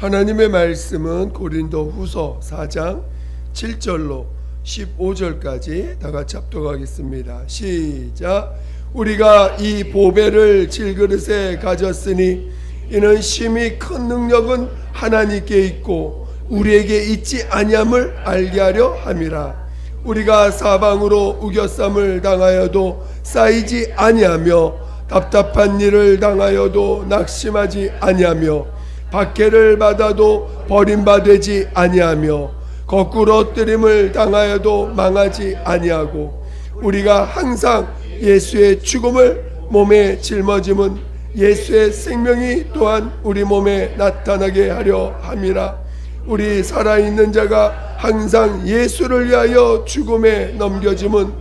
하나님의 말씀은 고린도후서 4장 7절로 15절까지 다 같이 합독하겠습니다. 시작. 우리가 이 보배를 질그릇에 가졌으니 이는 심히 큰 능력은 하나님께 있고 우리에게 있지 아니함을 알게 하려 함이라. 우리가 사방으로 우겨쌈을 당하여도 쌓이지 아니하며 답답한 일을 당하여도 낙심하지 아니하며 박해를 받아도 버림받지 아니하며 거꾸로 엎드림을 당하여도 망하지 아니하고 우리가 항상 예수의 죽음을 몸에 짊어짐은 예수의 생명이 또한 우리 몸에 나타나게 하려 함이라. 우리 살아있는 자가 항상 예수를 위하여 죽음에 넘겨짐은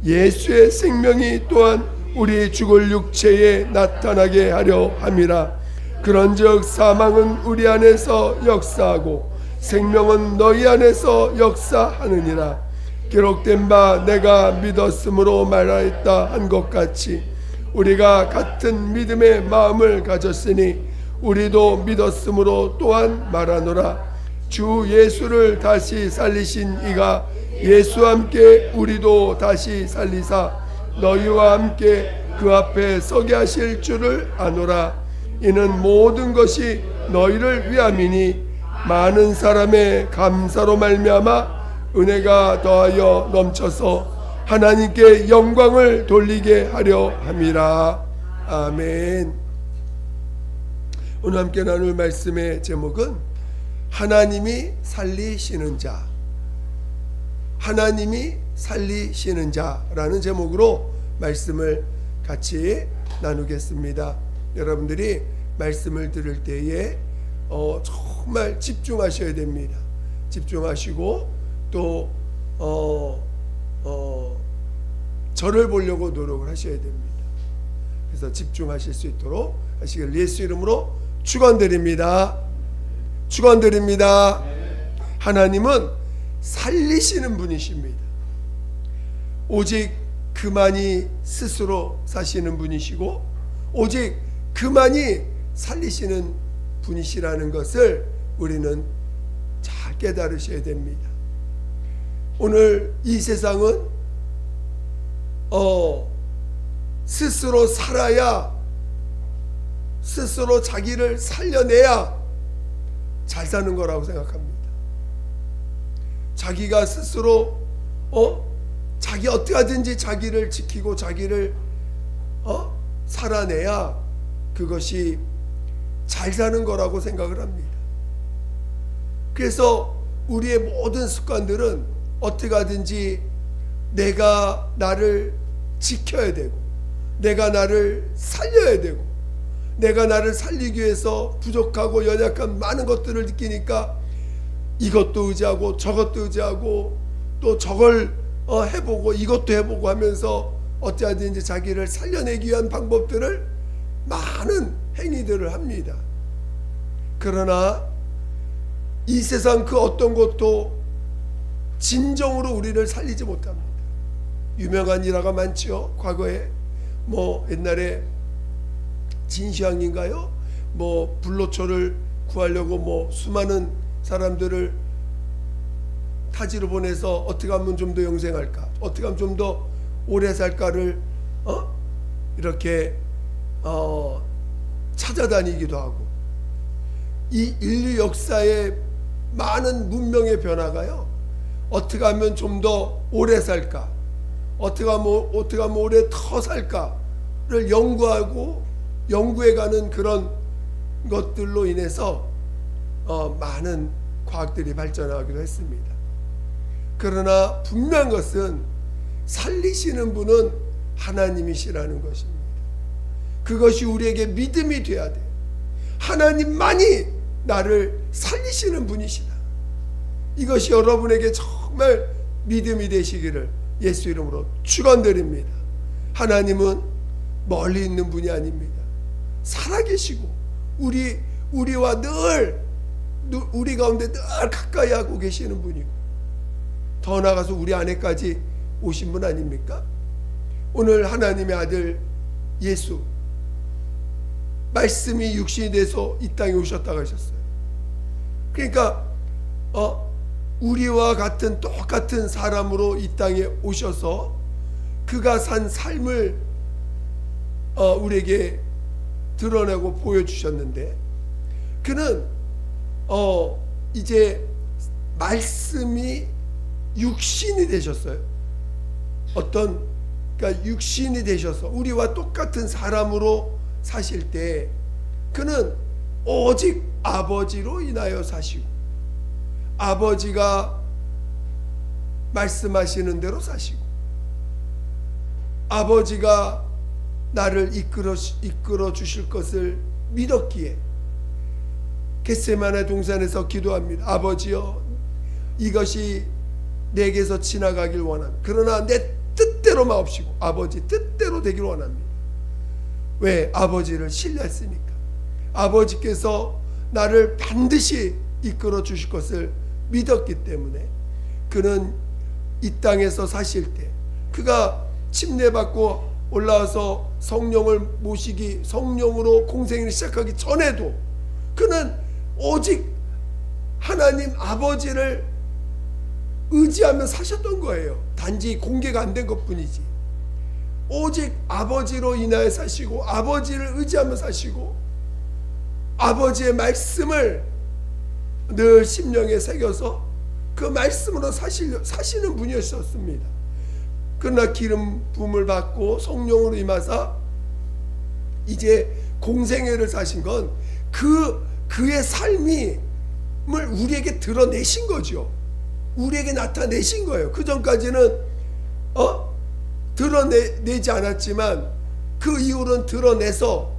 예수의 생명이 또한 우리 죽을 육체에 나타나게 하려 함이라. 그런즉 사망은 우리 안에서 역사하고 생명은 너희 안에서 역사하느니라. 기록된 바 내가 믿었으므로 말하였다 한 것 같이 우리가 같은 믿음의 마음을 가졌으니 우리도 믿었으므로 또한 말하노라. 주 예수를 다시 살리신 이가 예수와 함께 우리도 다시 살리사 너희와 함께 그 앞에 서게 하실 줄을 아노라. 이는 모든 것이 너희를 위함이니 많은 사람의 감사로 말미암아 은혜가 더하여 넘쳐서 하나님께 영광을 돌리게 하려 함이라. 아멘. 오늘 함께 나눌 말씀의 제목은 하나님이 살리시는 자, 하나님이 살리시는 자라는 제목으로 말씀을 같이 나누겠습니다. 여러분들이 말씀을 들을 때에 정말 집중하셔야 됩니다. 집중하시고 또 저를 보려고 노력을 하셔야 됩니다. 그래서 집중하실 수 있도록 하시길 예수 이름으로 축원드립니다. 축원드립니다. 하나님은 살리시는 분이십니다. 오직 그만이 스스로 사시는 분이시고 오직 그만이 살리시는 분이시라는 것을 우리는 잘 깨달으셔야 됩니다. 오늘 이 세상은 스스로 살아야, 스스로 자기를 살려내야 잘 사는 거라고 생각합니다. 자기가 스스로 자기 어떻게 하든지 자기를 지키고 자기를 살아내야 그것이 잘 사는 거라고 생각을 합니다. 그래서 우리의 모든 습관들은 어떻게 하든지 내가 나를 지켜야 되고 내가 나를 살려야 되고 내가 나를 살리기 위해서 부족하고 연약한 많은 것들을 느끼니까 이것도 의지하고 저것도 의지하고 또 저걸 해보고 이것도 해보고 하면서 어찌하든지 자기를 살려내기 위한 방법들을 많은 행위들을 합니다. 그러나 이 세상 그 어떤 것도 진정으로 우리를 살리지 못합니다. 유명한 일화가 많지요. 과거에 옛날에 진시황인가요? 불로초를 구하려고 수많은 사람들을 타지로 보내서 어떻게 하면 좀 더 영생할까, 어떻게 하면 좀 더 오래 살까를 이렇게 찾아다니기도 하고, 이 인류 역사의 많은 문명의 변화가요, 어떻게 하면 좀 더 오래 살까, 어떻게 하면 오래 더 살까를 연구해가는 그런 것들로 인해서 많은 과학들이 발전하기도 했습니다. 그러나 분명한 것은 살리시는 분은 하나님이시라는 것입니다. 그것이 우리에게 믿음이 돼야 돼요. 하나님만이 나를 살리시는 분이시다. 이것이 여러분에게 정말 믿음이 되시기를 예수 이름으로 축원드립니다. 하나님은 멀리 있는 분이 아닙니다. 살아계시고 우리와 늘 우리 가운데 늘 가까이 하고 계시는 분이고, 더 나아가서 우리 안에까지 오신 분 아닙니까? 오늘 하나님의 아들 예수, 말씀이 육신이 돼서 이 땅에 오셨다고 하셨어요. 그러니까 우리와 같은 똑같은 사람으로 이 땅에 오셔서 그가 산 삶을 우리에게 드러내고 보여주셨는데, 그는 이제 말씀이 육신이 되셨어요. 그러니까 육신이 되셔서 우리와 똑같은 사람으로 사실 때 그는 오직 아버지로 인하여 사시고 아버지가 말씀하시는 대로 사시고 아버지가 나를 이끌어 주실 것을 믿었기에 겟세마네 동산에서 기도합니다. 아버지여, 이것이 내게서 지나가길 원합니다. 그러나 내 뜻대로 마옵시고 아버지 뜻대로 되길 원합니다. 왜? 아버지를 신뢰했으니까. 아버지께서 나를 반드시 이끌어 주실 것을 믿었기 때문에 그는 이 땅에서 사실 때 그가 침례받고 올라와서 성령을 모시기, 성령으로 공생을 시작하기 전에도 그는 오직 하나님 아버지를 의지하며 사셨던 거예요. 단지 공개가 안 된 것뿐이지. 오직 아버지로 인하여 사시고 아버지를 의지하며 사시고 아버지의 말씀을 늘 심령에 새겨서 그 말씀으로 사시는 분이셨습니다. 그러나 기름 부음을 받고 성령으로 임하사 이제 공생애를 사신 건 그의 삶을 우리에게 드러내신 거죠. 우리에게 나타내신 거예요. 그 전까지는 드러내지 않았지만 그 이후로는 드러내서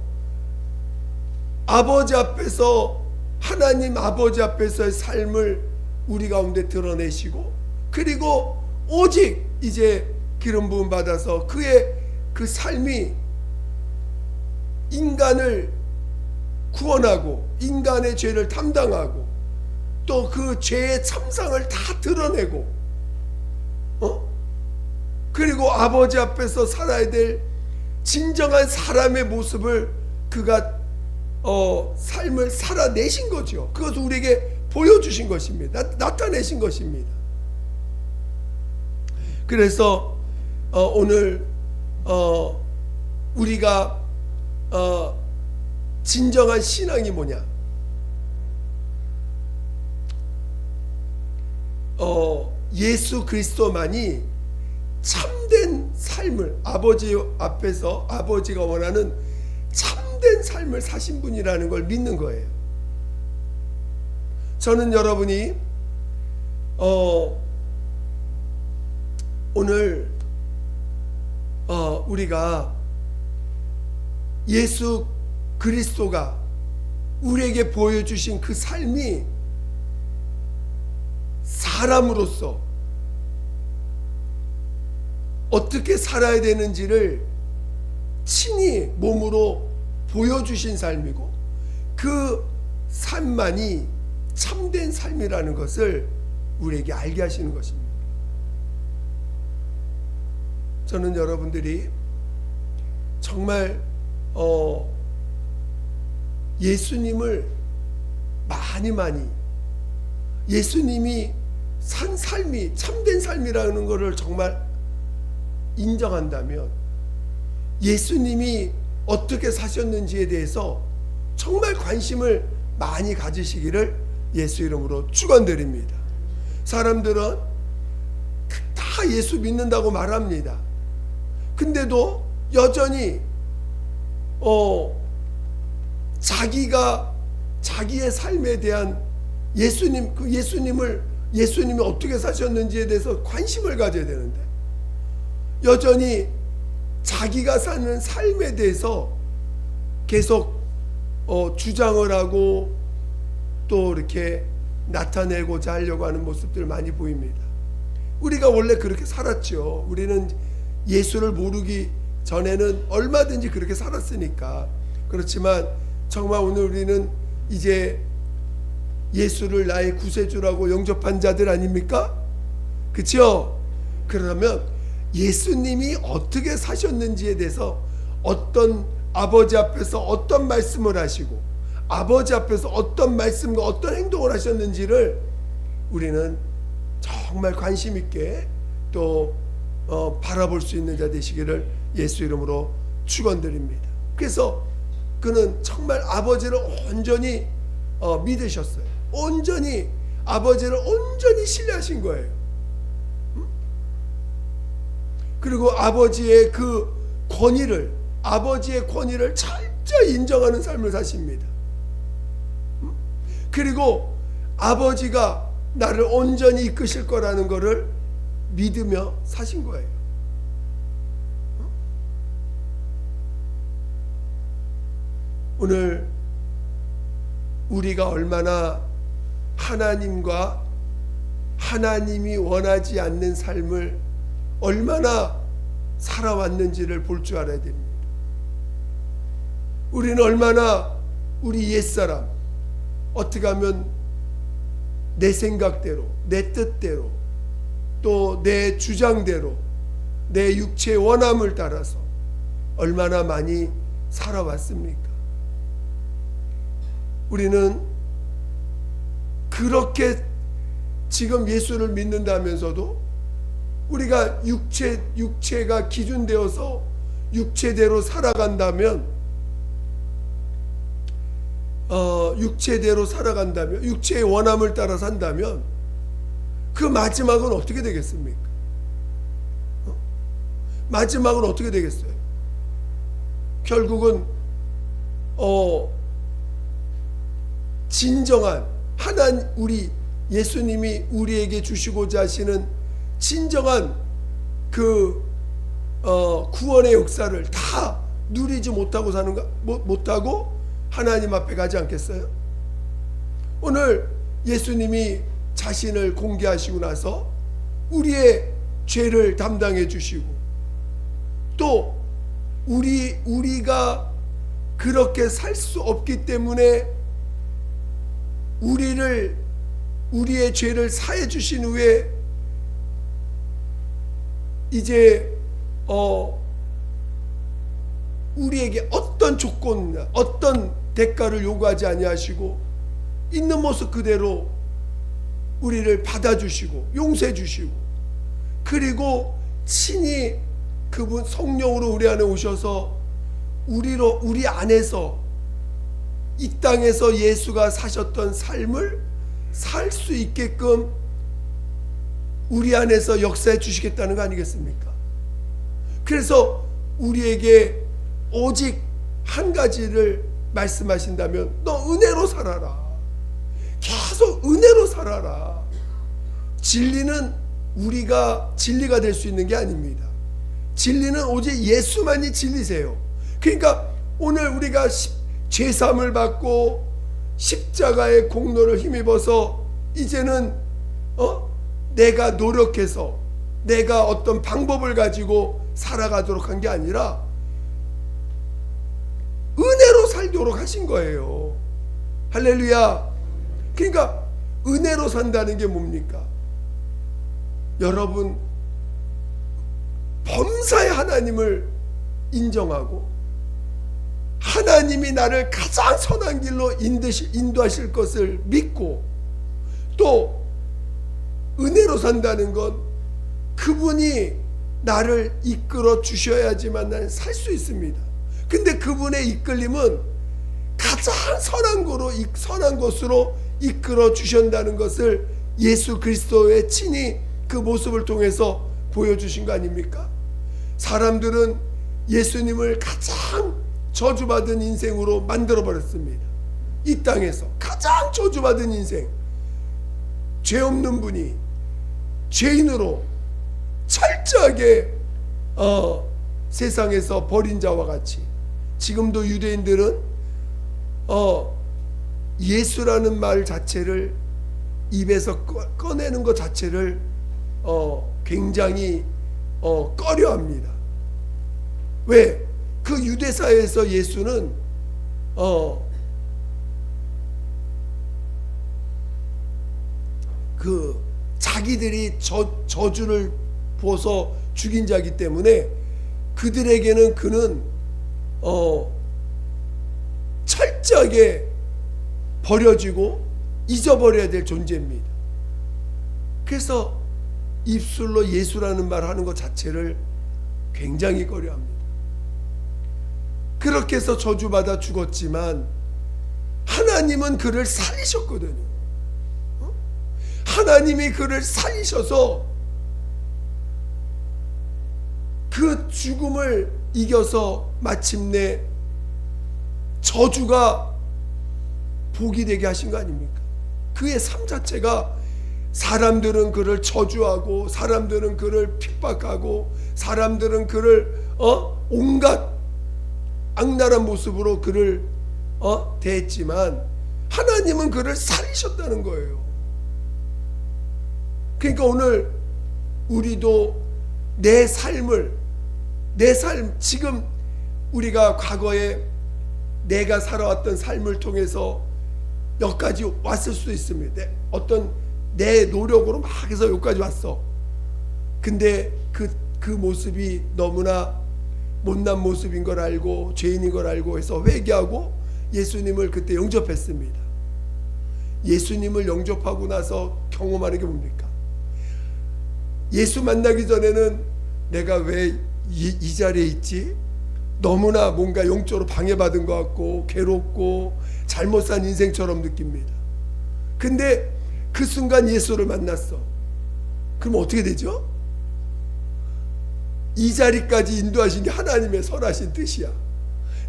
아버지 앞에서, 하나님 아버지 앞에서의 삶을 우리 가운데 드러내시고, 그리고 오직 이제 기름 부음 받아서 그의 그 삶이 인간을 구원하고 인간의 죄를 담당하고 또 그 죄의 참상을 다 드러내고 그리고 아버지 앞에서 살아야 될 진정한 사람의 모습을 그가 삶을 살아내신 거죠. 그것을 우리에게 보여주신 것입니다. 나타내신 것입니다. 그래서 오늘 우리가 진정한 신앙이 뭐냐? 예수 그리스도만이 참된 삶을, 아버지 앞에서 아버지가 원하는 참된 삶을 사신 분이라는 걸 믿는 거예요. 저는 여러분이 오늘 우리가 예수 그리스도가 우리에게 보여주신 그 삶이 사람으로서 어떻게 살아야 되는지를 친히 몸으로 보여주신 삶이고 그 삶만이 참된 삶이라는 것을 우리에게 알게 하시는 것입니다. 저는 여러분들이 정말 예수님을 많이 예수님이 산 삶이 참된 삶이라는 것을 정말 인정한다면 예수님이 어떻게 사셨는지에 대해서 정말 관심을 많이 가지시기를 예수 이름으로 축원드립니다. 사람들은 다 예수 믿는다고 말합니다. 근데도 여전히 자기의 삶에 대한 예수님이 어떻게 사셨는지에 대해서 관심을 가져야 되는데 여전히 자기가 사는 삶에 대해서 계속 주장을 하고 또 이렇게 나타내고자 하려고 하는 모습들 많이 보입니다. 우리가 원래 그렇게 살았죠. 우리는 예수를 모르기 전에는 얼마든지 그렇게 살았으니까. 그렇지만 정말 오늘 우리는 이제 예수를 나의 구세주라고 영접한 자들 아닙니까? 그렇죠? 그러면 예수님이 어떻게 사셨는지에 대해서 어떤 아버지 앞에서 어떤 말씀을 하시고 아버지 앞에서 어떤 말씀과 어떤 행동을 하셨는지를 우리는 정말 관심 있게 또 바라볼 수 있는 자 되시기를 예수 이름으로 축원드립니다. 그래서 그는 정말 아버지를 온전히 믿으셨어요. 온전히 아버지를 온전히 신뢰하신 거예요. 그리고 아버지의 그 권위를, 아버지의 권위를 철저히 인정하는 삶을 사십니다. 그리고 아버지가 나를 온전히 이끄실 거라는 것을 믿으며 사신 거예요. 오늘 우리가 얼마나 하나님과 하나님이 원하지 않는 삶을 얼마나 살아왔는지를 볼 줄 알아야 됩니다. 우리는 얼마나 우리 옛사람, 어떻게 하면 내 생각대로, 내 뜻대로, 또 내 주장대로, 내 육체의 원함을 따라서 얼마나 많이 살아왔습니까? 우리는 그렇게 지금 예수를 믿는다면서도 우리가 육체가 기준되어서 육체대로 살아간다면, 육체의 원함을 따라 산다면 그 마지막은 어떻게 되겠습니까? 마지막은 어떻게 되겠어요? 결국은 진정한 우리 예수님이 우리에게 주시고자 하시는 진정한 그 구원의 역사를 다 누리지 못하고 못하고 하나님 앞에 가지 않겠어요? 오늘 예수님이 자신을 공개하시고 나서 우리의 죄를 담당해 주시고, 또 우리가 그렇게 살 수 없기 때문에 우리의 죄를 사해 주신 후에 이제 우리에게 어떤 조건이나 어떤 대가를 요구하지 아니하시고 있는 모습 그대로 우리를 받아주시고 용서해 주시고, 그리고 친히 그분 성령으로 우리 안에 오셔서 우리 안에서 이 땅에서 예수가 사셨던 삶을 살 수 있게끔 우리 안에서 역사해 주시겠다는 거 아니겠습니까? 그래서 우리에게 오직 한 가지를 말씀하신다면, 너 은혜로 살아라. 계속 은혜로 살아라. 진리는 우리가 진리가 될 수 있는 게 아닙니다. 진리는 오직 예수만이 진리세요. 그러니까 오늘 우리가 죄사함을 받고 십자가의 공로를 힘입어서 이제는 내가 노력해서 내가 어떤 방법을 가지고 살아가도록 한 게 아니라 은혜로 살도록 하신 거예요. 할렐루야. 그러니까 은혜로 산다는 게 뭡니까? 여러분, 범사의 하나님을 인정하고 하나님이 나를 가장 선한 길로 인도하실 것을 믿고, 또 은혜로 산다는 건 그분이 나를 이끌어 주셔야지만 나는 살 수 있습니다. 근데 그분의 이끌림은 가장 선한 것으로 이끌어 주신다는 것을 예수 그리스도의 친히 그 모습을 통해서 보여주신 거 아닙니까? 사람들은 예수님을 가장 저주받은 인생으로 만들어버렸습니다. 이 땅에서 가장 저주받은 인생, 죄 없는 분이 죄인으로 철저하게 세상에서 버린 자와 같이, 지금도 유대인들은 예수라는 말 자체를 입에서 꺼내는 것 자체를 굉장히 꺼려합니다. 왜? 그 유대사회에서 예수는 그 자기들이 저주를 부어서 죽인 자이기 때문에 그들에게는 그는 철저하게 버려지고 잊어버려야 될 존재입니다. 그래서 입술로 예수라는 말 하는 것 자체를 굉장히 꺼려합니다. 그렇게 해서 저주받아 죽었지만 하나님은 그를 살리셨거든요. 하나님이 그를 살리셔서 그 죽음을 이겨서 마침내 저주가 복이 되게 하신 거 아닙니까? 그의 삶 자체가 사람들은 그를 저주하고 사람들은 그를 핍박하고 사람들은 그를 온갖 악랄한 모습으로 그를 대했지만 하나님은 그를 살리셨다는 거예요. 그러니까 오늘 우리도 내 삶 지금 우리가 과거에 내가 살아왔던 삶을 통해서 여기까지 왔을 수도 있습니다. 어떤 내 노력으로 막 해서 여기까지 왔어. 근데 그 모습이 너무나 못난 모습인 걸 알고 죄인인 걸 알고 해서 회개하고 예수님을 그때 영접했습니다. 예수님을 영접하고 나서 경험하는 게 뭡니까? 예수 만나기 전에는 내가 왜 이 자리에 있지? 너무나 뭔가 영적으로 방해받은 것 같고 괴롭고 잘못 산 인생처럼 느낍니다. 근데 그 순간 예수를 만났어. 그럼 어떻게 되죠? 이 자리까지 인도하신 게 하나님의 선하신 뜻이야.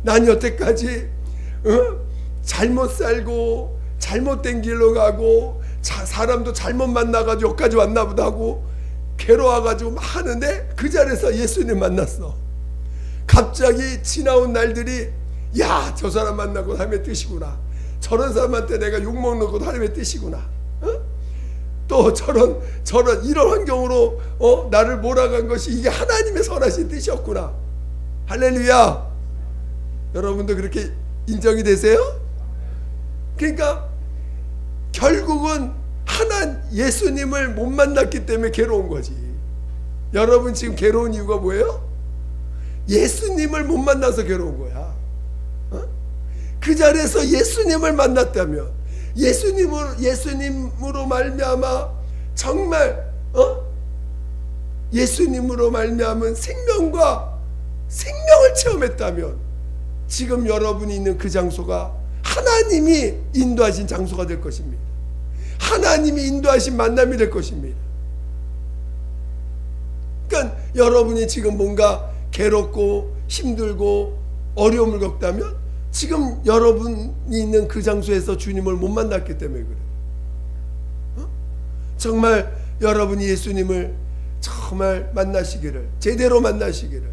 난 여태까지 잘못 살고 잘못된 길로 가고 사람도 잘못 만나가지고 여기까지 왔나 보다 하고 괴로워가지고 막 하는데 그 자리에서 예수님 만났어. 갑자기 지나온 날들이 야, 저 사람 만나고 하나님의 뜻이구나. 저런 사람한테 내가 욕먹는 것도 하나님의 뜻이구나. 또 저런 이런 환경으로 나를 몰아간 것이 이게 하나님의 선하신 뜻이었구나. 할렐루야. 여러분도 그렇게 인정이 되세요? 그러니까 결국은 예수님을 못 만났기 때문에 괴로운 거지. 여러분 지금 괴로운 이유가 뭐예요? 예수님을 못 만나서 괴로운 거야. 그 자리에서 예수님을 만났다면 예수님으로 말미암아 정말 예수님으로 말미암은 생명을 체험했다면 지금 여러분이 있는 그 장소가 하나님이 인도하신 장소가 될 것입니다. 하나님이 인도하신 만남이 될 것입니다. 그러니까 여러분이 지금 뭔가 괴롭고 힘들고 어려움을 겪다면 지금 여러분이 있는 그 장소에서 주님을 못 만났기 때문에 그래요. 정말 여러분이 예수님을 정말 만나시기를, 제대로 만나시기를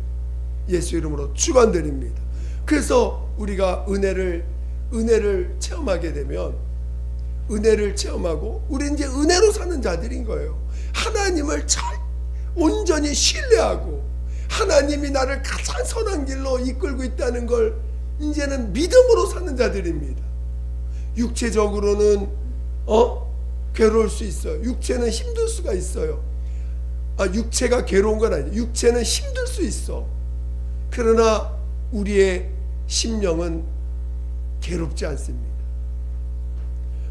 예수 이름으로 축원드립니다. 그래서 우리가 은혜를 체험하게 되면 은혜를 체험하고 우리 이제 은혜로 사는 자들인 거예요. 하나님을 온전히 신뢰하고 하나님이 나를 가장 선한 길로 이끌고 있다는 걸 이제는 믿음으로 사는 자들입니다. 육체적으로는 괴로울 수 있어요. 육체는 힘들 수가 있어요. 육체가 괴로운 건 아니에요. 육체는 힘들 수 있어. 그러나 우리의 심령은 괴롭지 않습니다.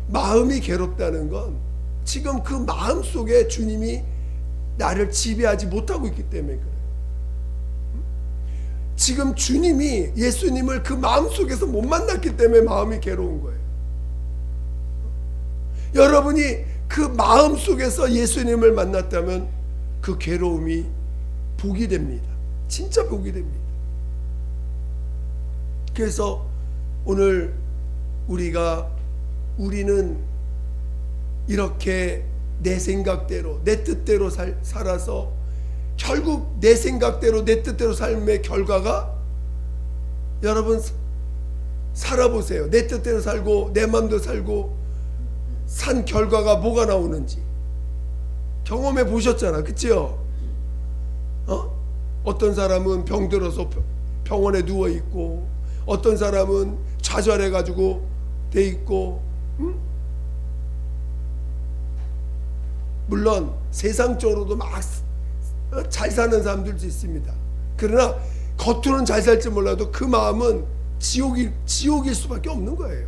마음이 괴롭다는 건 지금 그 마음 속에 주님이 나를 지배하지 못하고 있기 때문에 그래요. 지금 주님이 예수님을 그 마음 속에서 못 만났기 때문에 마음이 괴로운 거예요. 여러분이 그 마음 속에서 예수님을 만났다면 그 괴로움이 복이 됩니다. 진짜 복이 됩니다. 그래서 오늘 우리는 이렇게 내 생각대로 내 뜻대로 살아서 결국 내 생각대로 내 뜻대로 삶의 결과가 여러분 살아보세요. 내 뜻대로 살고 내 마음대로 살고 산 결과가 뭐가 나오는지 경험해 보셨잖아. 그치요? 어떤 사람은 병들어서 병원에 누워있고 어떤 사람은 좌절해가지고 돼 있고 물론 세상적으로도 막 잘 사는 사람들도 있습니다. 그러나 겉으로는 잘 살지 몰라도 그 마음은 지옥일 수밖에 없는 거예요.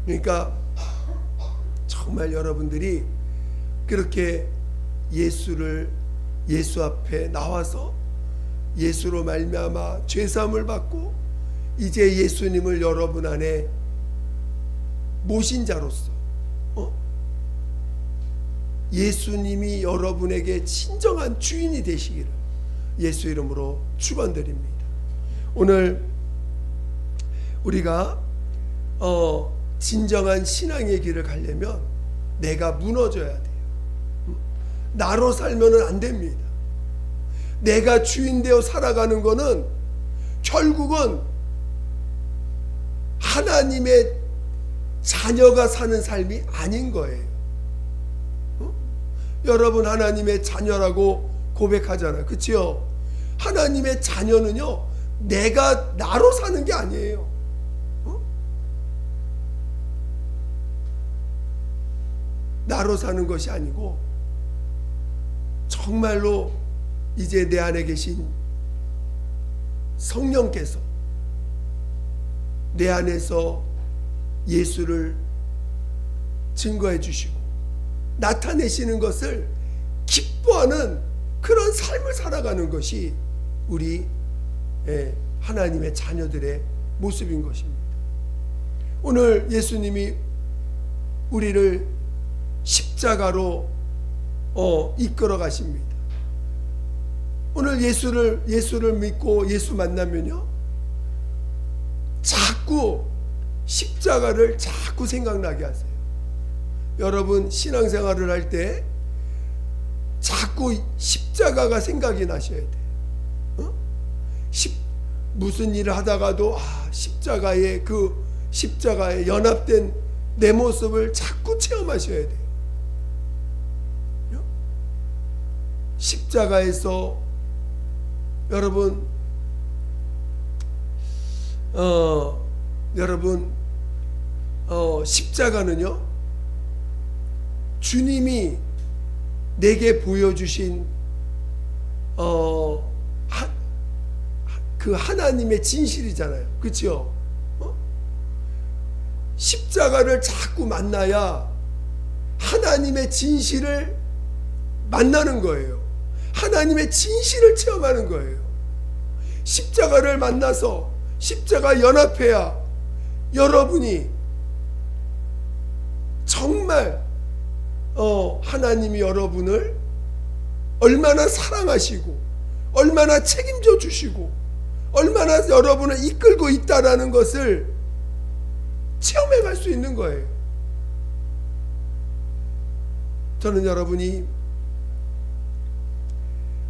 그러니까 정말 여러분들이 그렇게 예수 앞에 나와서 예수로 말미암아 죄사함을 받고 이제 예수님을 여러분 안에 모신 자로서 예수님이 여러분에게 진정한 주인이 되시기를 예수 이름으로 축원드립니다. 오늘 우리가 진정한 신앙의 길을 가려면 내가 무너져야 돼요. 나로 살면은 안 됩니다. 내가 주인 되어 살아가는 거는 결국은 하나님의 자녀가 사는 삶이 아닌 거예요. 여러분 하나님의 자녀라고 고백하잖아요. 그렇죠? 하나님의 자녀는요, 내가 나로 사는 게 아니에요. 나로 사는 것이 아니고 정말로 이제 내 안에 계신 성령께서 내 안에서 예수를 증거해 주시고 나타내시는 것을 기뻐하는 그런 삶을 살아가는 것이 우리 하나님의 자녀들의 모습인 것입니다. 오늘 예수님이 우리를 십자가로 이끌어 가십니다. 오늘 예수를 믿고 예수 만나면요, 자꾸 십자가를 자꾸 생각나게 하세요. 여러분 신앙생활을 할 때 자꾸 십자가가 생각이 나셔야 돼요. 무슨 일을 하다가도 십자가에 연합된 내 모습을 자꾸 체험하셔야 돼요. 십자가에서 여러분 십자가는요, 주님이 내게 보여주신 그 하나님의 진실이잖아요. 그렇죠? 십자가를 자꾸 만나야 하나님의 진실을 만나는 거예요. 하나님의 진실을 체험하는 거예요. 십자가를 만나서 십자가 연합해야 여러분이 정말 하나님이 여러분을 얼마나 사랑하시고 얼마나 책임져 주시고 얼마나 여러분을 이끌고 있다라는 것을 체험해 갈 수 있는 거예요. 저는 여러분이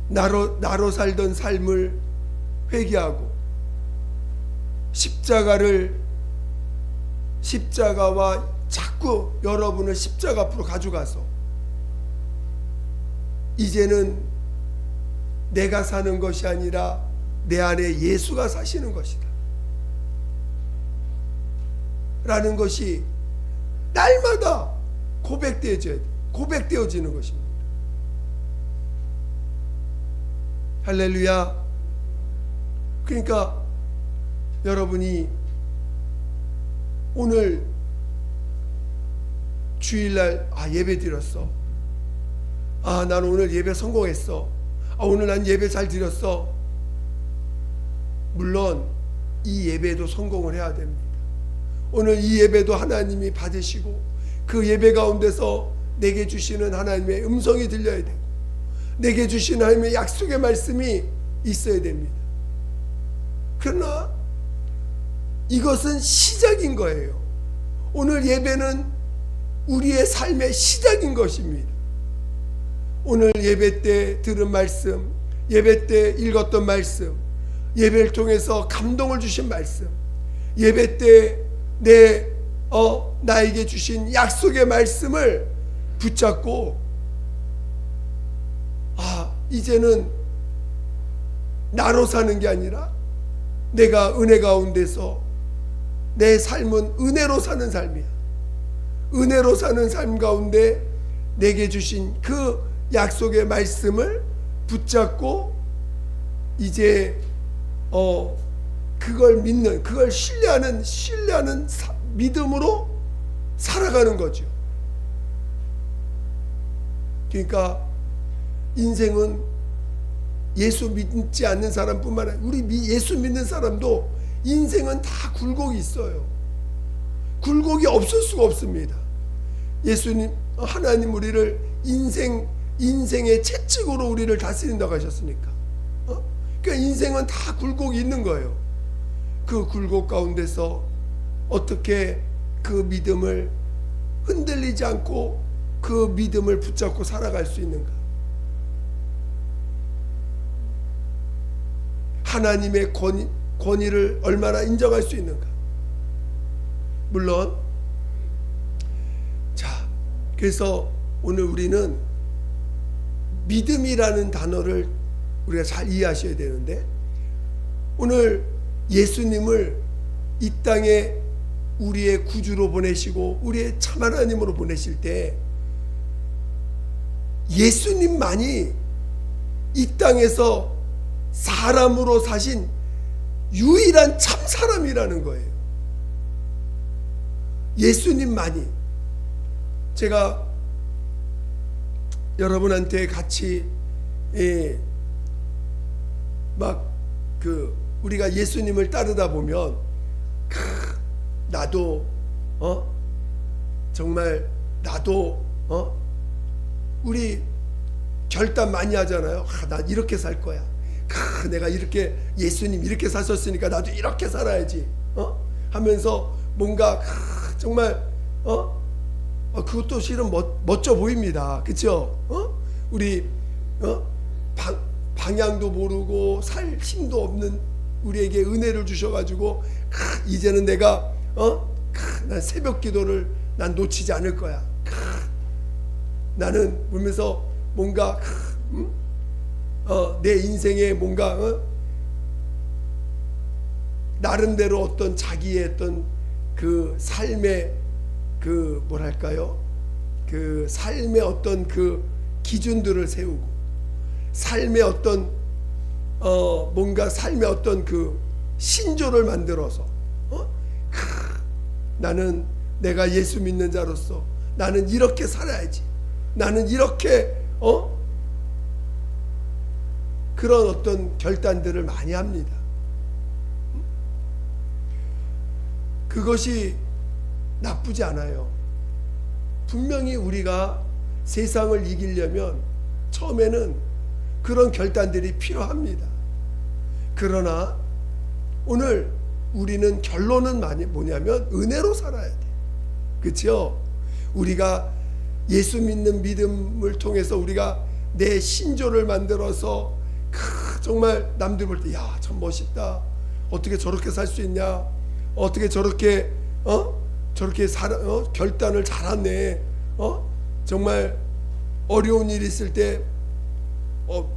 나로 살던 삶을 회개하고 십자가와 자꾸 여러분을 십자가 앞으로 가져가서 이제는 내가 사는 것이 아니라 내 안에 예수가 사시는 것이다 라는 것이 날마다 고백되어지는 것입니다. 할렐루야. 그러니까 여러분이 오늘 주일날 예배 드렸어. 난 오늘 예배 성공했어. 오늘 난 예배 잘 드렸어. 물론 이 예배도 성공을 해야 됩니다. 오늘 이 예배도 하나님이 받으시고 그 예배 가운데서 내게 주시는 하나님의 음성이 들려야 되고 내게 주시는 하나님의 약속의 말씀이 있어야 됩니다. 그러나 이것은 시작인 거예요. 오늘 예배는 우리의 삶의 시작인 것입니다. 오늘 예배 때 들은 말씀, 예배 때 읽었던 말씀, 예배를 통해서 감동을 주신 말씀, 예배 때 나에게 주신 약속의 말씀을 붙잡고 이제는 나로 사는 게 아니라 내가 은혜 가운데서 내 삶은 은혜로 사는 삶이야. 은혜로 사는 삶 가운데 내게 주신 그 약속의 말씀을 붙잡고 이제 그걸 믿는, 그걸 신뢰하는 믿음으로 살아가는 거죠. 그러니까 인생은 예수 믿지 않는 사람뿐만 아니라 우리 예수 믿는 사람도 인생은 다 굴곡이 있어요. 굴곡이 없을 수가 없습니다. 예수님, 하나님 우리를 인생의 채찍으로 우리를 다스린다고 하셨으니까. 그러니까 인생은 다 굴곡이 있는 거예요. 그 굴곡 가운데서 어떻게 그 믿음을 흔들리지 않고 그 믿음을 붙잡고 살아갈 수 있는가? 하나님의 권위를 얼마나 인정할 수 있는가? 물론 자, 그래서 오늘 우리는 믿음이라는 단어를 우리가 잘 이해하셔야 되는데, 오늘 예수님을 이 땅에 우리의 구주로 보내시고 우리의 참 하나님으로 보내실 때 예수님만이 이 땅에서 사람으로 사신 유일한 참 사람이라는 거예요. 예수님만이. 제가 여러분한테 같이 우리가 예수님을 따르다 보면 나도 정말 나도 우리 결단 많이 하잖아요. 난 이렇게 살 거야. 내가 이렇게 예수님 이렇게 사셨으니까 나도 이렇게 살아야지. 하면서 뭔가 정말 그것도 실은 멋져 보입니다. 그렇죠? 우리 방향도 모르고 살 힘도 없는 우리에게 은혜를 주셔가지고 이제는 내가 난 새벽 기도를 난 놓치지 않을 거야. 나는 보면서 뭔가 내 인생에 뭔가 나름대로 어떤 자기의 어떤 그 삶의 그 뭐랄까요? 그 삶의 어떤 그 기준들을 세우고 삶의 어떤 뭔가 삶의 어떤 그 신조를 만들어서 나는 내가 예수 믿는 자로서 나는 이렇게 살아야지. 나는 이렇게 그런 어떤 결단들을 많이 합니다. 그것이 나쁘지 않아요. 분명히 우리가 세상을 이기려면 처음에는 그런 결단들이 필요합니다. 그러나 오늘 우리는 결론은 뭐냐면 은혜로 살아야 돼. 그렇죠? 우리가 예수 믿는 믿음을 통해서 우리가 내 신조를 만들어서 정말 남들 볼 때 야, 참 멋있다. 어떻게 저렇게 살 수 있냐? 어떻게 저렇게 결단을 잘하네. 정말 어려운 일 있을 때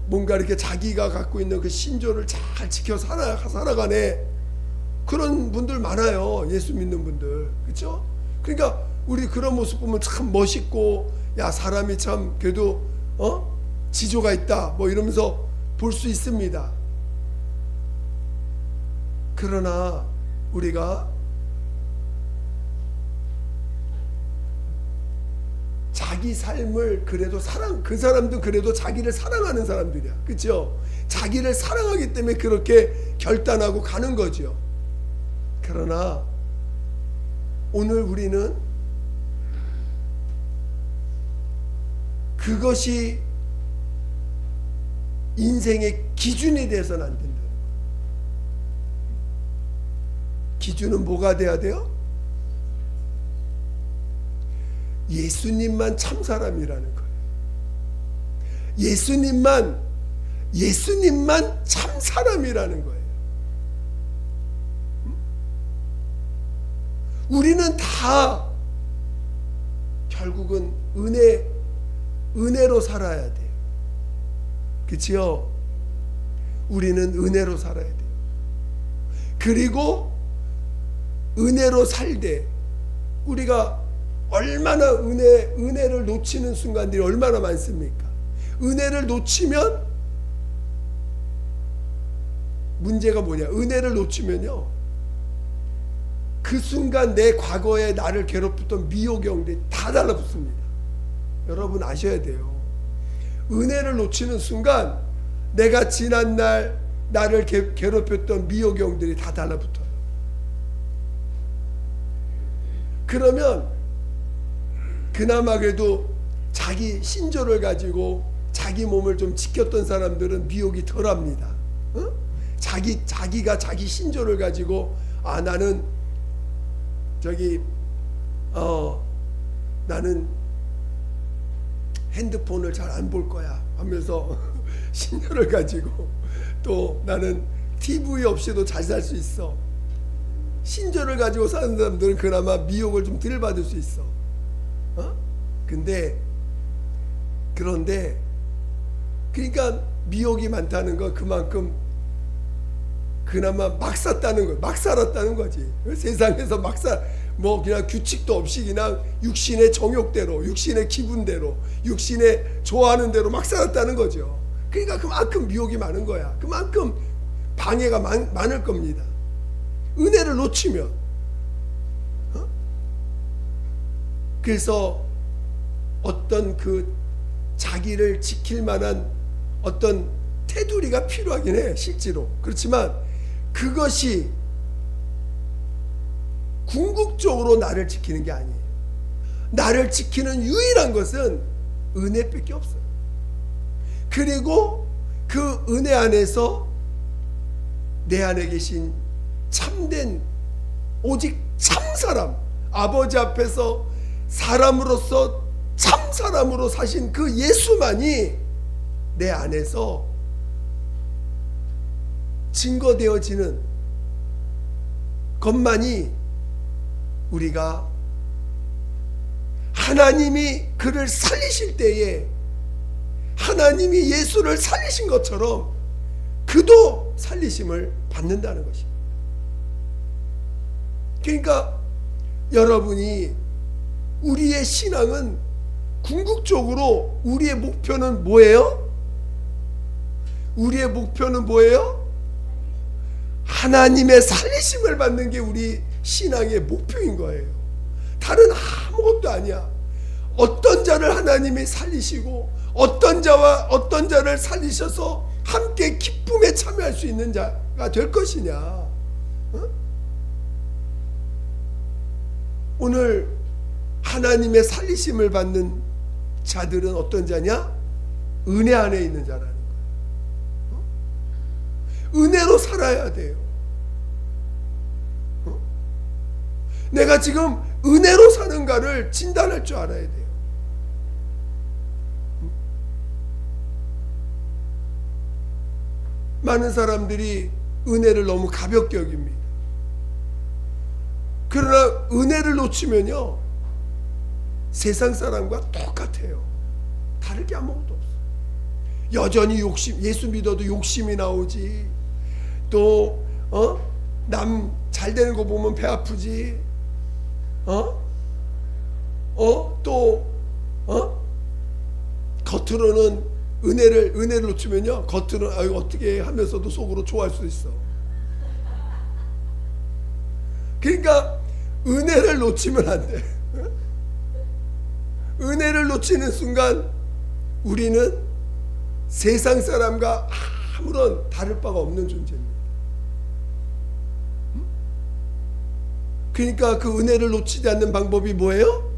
뭔가 이렇게 자기가 갖고 있는 그 신조를 잘 지켜 살아가네. 그런 분들 많아요. 예수 믿는 분들. 그렇죠? 그러니까 우리 그런 모습 보면 참 멋있고, 야, 사람이 참 그래도 지조가 있다 뭐 이러면서 볼 수 있습니다. 그러나 우리가 자기 삶을 그래도 그 사람도 그래도 자기를 사랑하는 사람들이야. 그렇죠? 자기를 사랑하기 때문에 그렇게 결단하고 가는 거죠. 그러나 오늘 우리는 그것이 인생의 기준이 돼서는 안 된다. 기준은 뭐가 돼야 돼요? 예수님만 참 사람이라는 거예요. 예수님만 참 사람이라는 거예요. 우리는 다 결국은 은혜로 살아야 돼요. 그렇지요? 우리는 은혜로 살아야 돼요. 그리고 은혜로 살되 우리가 얼마나 은혜를 놓치는 순간들이 얼마나 많습니까? 은혜를 놓치면 문제가 뭐냐? 은혜를 놓치면요, 그 순간 내 과거에 나를 괴롭혔던 미혹의 영들이 다 달라붙습니다. 여러분 아셔야 돼요. 은혜를 놓치는 순간 내가 지난날 나를 괴롭혔던 미혹의 영들이 다 달라붙어요. 그러면 그나마 그래도 자기 신조를 가지고 자기 몸을 좀 지켰던 사람들은 미혹이 덜합니다. 어? 자기가 자기 신조를 가지고 나는 나는 핸드폰을 잘 안 볼 거야 하면서 신조를 가지고 또 나는 TV 없이도 잘 살 수 있어. 신조를 가지고 사는 사람들은 그나마 미혹을 좀 덜 받을 수 있어. 그런데 그러니까 미혹이 많다는 건 그만큼 그나마 막 샀다는 거예요. 막 살았다는 거지. 세상에서 뭐 그냥 규칙도 없이 그냥 육신의 정욕대로, 육신의 기분대로, 육신의 좋아하는 대로 막 살았다는 거죠. 그러니까 그만큼 미혹이 많은 거야. 그만큼 방해가 많을 겁니다. 은혜를 놓치면. 그래서 어떤 그 자기를 지킬 만한 어떤 테두리가 필요하긴 해, 실제로. 그렇지만 그것이 궁극적으로 나를 지키는 게 아니에요. 나를 지키는 유일한 것은 은혜밖에 없어요. 그리고 그 은혜 안에서 내 안에 계신 참된 오직 참사람, 아버지 앞에서 사람으로서 참사람으로 사신 그 예수만이 내 안에서 증거되어지는 것만이 우리가 하나님이 그를 살리실 때에 하나님이 예수를 살리신 것처럼 그도 살리심을 받는다는 것입니다. 그러니까 여러분이 우리의 신앙은 궁극적으로 우리의 목표는 뭐예요? 우리의 목표는 뭐예요? 하나님의 살리심을 받는 게 우리 신앙의 목표인 거예요. 다른 아무것도 아니야. 어떤 자를 하나님이 살리시고 어떤 자를 살리셔서 함께 기쁨에 참여할 수 있는 자가 될 것이냐. 어? 오늘 하나님의 살리심을 받는 자들은 어떤 자냐? 은혜 안에 있는 자라는 거예요. 은혜로 살아야 돼요. 내가 지금 은혜로 사는가를 진단할 줄 알아야 돼요. 많은 사람들이 은혜를 너무 가볍게 여깁니다. 그러나 은혜를 놓치면요, 세상 사람과 똑같아요. 다를 게 아무것도 없어. 여전히 예수 믿어도 욕심이 나오지. 또 남 잘 되는 거 보면 배 아프지. 겉으로는 은혜를 놓치면요, 겉으로는 어떻게 하면서도 속으로 좋아할 수 있어. 그러니까 은혜를 놓치면 안 돼. 은혜를 놓치는 순간 우리는 세상 사람과 아무런 다를 바가 없는 존재입니다. 그러니까 그 은혜를 놓치지 않는 방법이 뭐예요?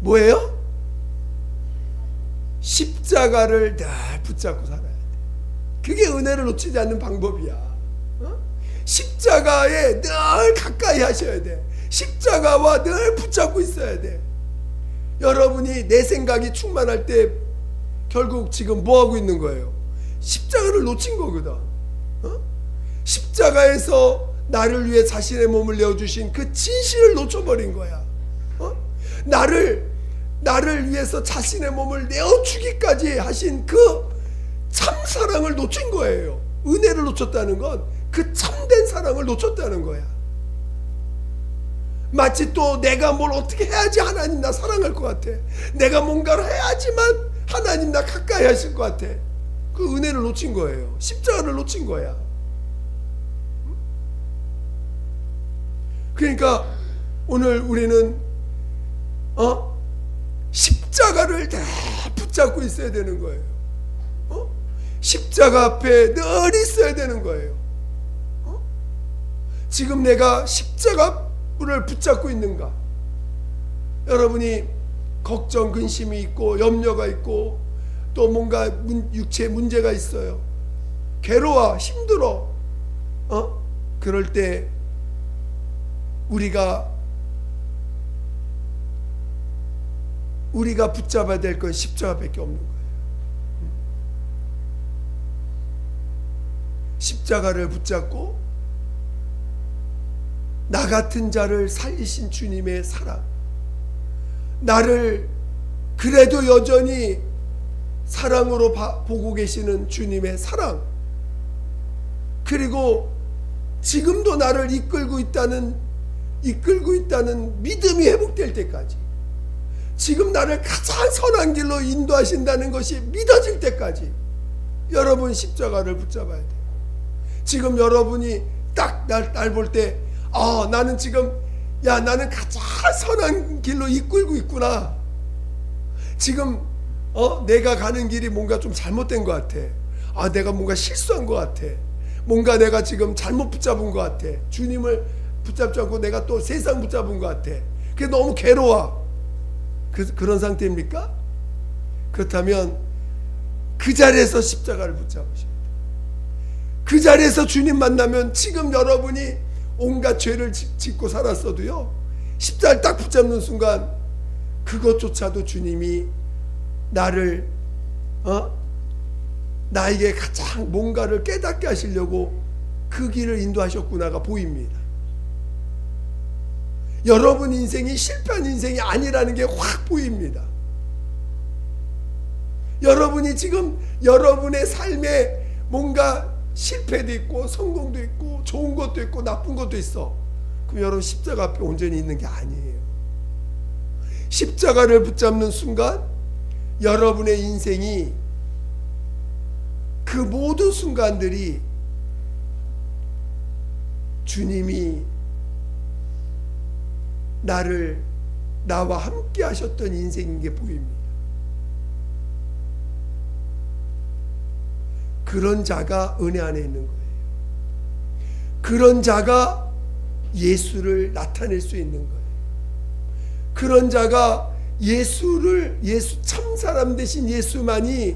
뭐예요? 십자가를 늘 붙잡고 살아야 돼. 그게 은혜를 놓치지 않는 방법이야. 십자가에 늘 가까이 하셔야 돼. 십자가와 늘 붙잡고 있어야 돼. 여러분이 내 생각이 충만할 때 결국 지금 뭐 하고 있는 거예요? 십자가를 놓친 거거든. 십자가에서 나를 위해 자신의 몸을 내어주신 그 진실을 놓쳐버린 거야. 나를 위해서 자신의 몸을 내어주기까지 하신 그 참사랑을 놓친 거예요. 은혜를 놓쳤다는 건 그 참된 사랑을 놓쳤다는 거야. 마치 또 내가 뭘 어떻게 해야지 하나님 나 사랑할 것 같아. 내가 뭔가를 해야지만 하나님 나 가까이 하실 것 같아. 그 은혜를 놓친 거예요. 십자가를 놓친 거야. 그러니까 오늘 우리는 십자가를 다 붙잡고 있어야 되는 거예요. 십자가 앞에 늘 있어야 되는 거예요. 지금 내가 십자가를 붙잡고 있는가? 여러분이 걱정, 근심이 있고 염려가 있고 또 뭔가 육체에 문제가 있어요. 괴로워, 힘들어. 그럴 때 우리가 붙잡아야 될 건 십자가밖에 없는 거예요. 십자가를 붙잡고 나 같은 자를 살리신 주님의 사랑, 나를 그래도 여전히 사랑으로 보고 계시는 주님의 사랑, 그리고 지금도 나를 이끌고 있다는 믿음이 회복될 때까지, 지금 나를 가장 선한 길로 인도하신다는 것이 믿어질 때까지 여러분 십자가를 붙잡아야 돼요. 지금 여러분이 딱 날 볼 때 나는 지금 나는 가장 선한 길로 이끌고 있구나. 지금 내가 가는 길이 뭔가 좀 잘못된 것 같아. 내가 뭔가 실수한 것 같아. 뭔가 내가 지금 잘못 붙잡은 것 같아. 주님을 붙잡지 않고 내가 또 세상 붙잡은 것 같아. 그게 너무 괴로워. 그런 상태입니까? 그렇다면 그 자리에서 십자가를 붙잡으셔야 돼요. 그 자리에서 주님 만나면 지금 여러분이 온갖 죄를 짓고 살았어도요, 십자가를 딱 붙잡는 순간 그것조차도 주님이 나를 나에게 가장 뭔가를 깨닫게 하시려고 그 길을 인도하셨구나가 보입니다. 여러분 인생이 실패한 인생이 아니라는 게 확 보입니다. 여러분이 지금 여러분의 삶에 뭔가 실패도 있고 성공도 있고 좋은 것도 있고 나쁜 것도 있어. 그럼 여러분 십자가 앞에 온전히 있는 게 아니에요. 십자가를 붙잡는 순간 여러분의 인생이 그 모든 순간들이 주님이 나와 함께 하셨던 인생인 게 보입니다. 그런 자가 은혜 안에 있는 거예요. 그런 자가 예수를 나타낼 수 있는 거예요. 그런 자가 예수 참 사람 되신 예수만이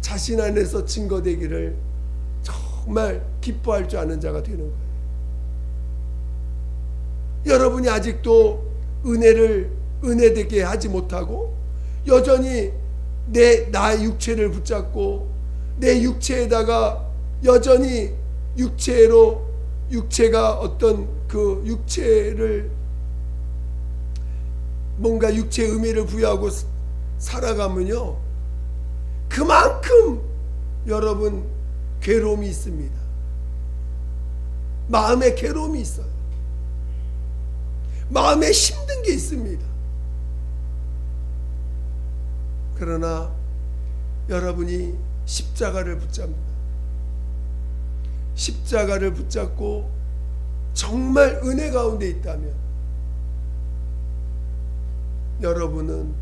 자신 안에서 증거되기를 정말 기뻐할 줄 아는 자가 되는 거예요. 여러분이 아직도 은혜되게 하지 못하고 여전히 나의 육체를 붙잡고 내 육체에다가 여전히 육체가 어떤 그 육체를 뭔가 육체의 의미를 부여하고 살아가면요, 그만큼 여러분 괴로움이 있습니다. 마음에 괴로움이 있어요. 마음에 힘든 게 있습니다. 그러나 여러분이 십자가를 붙잡는다. 십자가를 붙잡고 정말 은혜 가운데 있다면 여러분은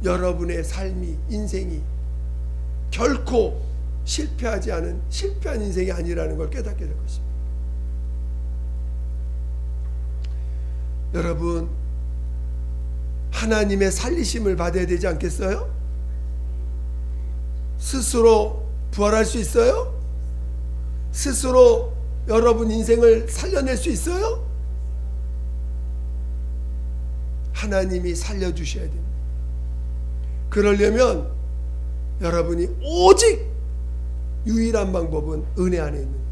여러분의 삶이, 인생이 결코 실패한 인생이 아니라는 걸 깨닫게 될 것입니다. 여러분, 하나님의 살리심을 받아야 되지 않겠어요? 스스로 부활할 수 있어요? 스스로 여러분 인생을 살려낼 수 있어요? 하나님이 살려주셔야 됩니다. 그러려면 여러분이 오직 유일한 방법은 은혜 안에 있는 거예요.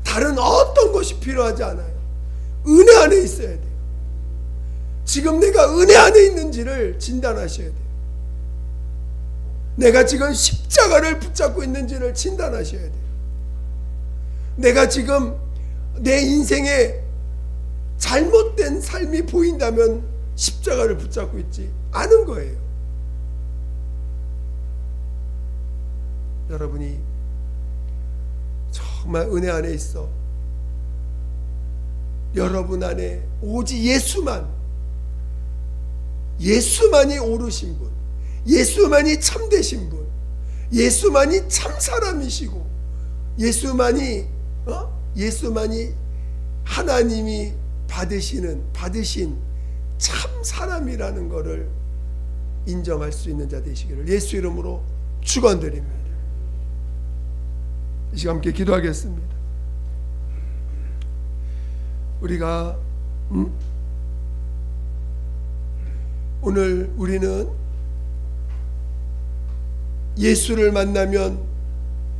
다른 어떤 것이 필요하지 않아요. 은혜 안에 있어야 돼요. 지금 내가 은혜 안에 있는지를 진단하셔야 돼요. 내가 지금 십자가를 붙잡고 있는지를 진단하셔야 돼요. 내가 지금 내 인생에 잘못된 삶이 보인다면 십자가를 붙잡고 있지 않은 거예요. 여러분이 정말 은혜 안에 있어 여러분 안에 오직 예수만이 옳으신 분, 예수만이 참되신 분, 예수만이 참 사람이시고 예수만이 하나님이 받으신 참 사람이라는 것을 인정할 수 있는 자 되시기를 예수 이름으로 축원드립니다. 이 시간 함께 기도하겠습니다. 우리가 오늘 우리는 예수를 만나면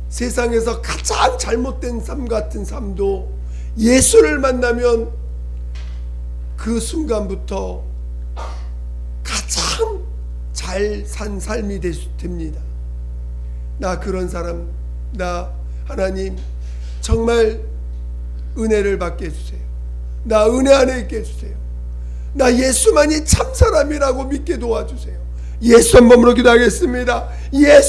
세상에서 가장 잘못된 삶 같은 삶도 예수를 만나면 그 순간부터 가장 잘 산 삶이 됩니다. 나 그런 사람, 나 하나님 정말 은혜를 받게 해주세요. 나 은혜 안에 있게 해주세요. 나 예수만이 참 사람이라고 믿게 도와주세요. 예수 한 번으로 기도하겠습니다. 예수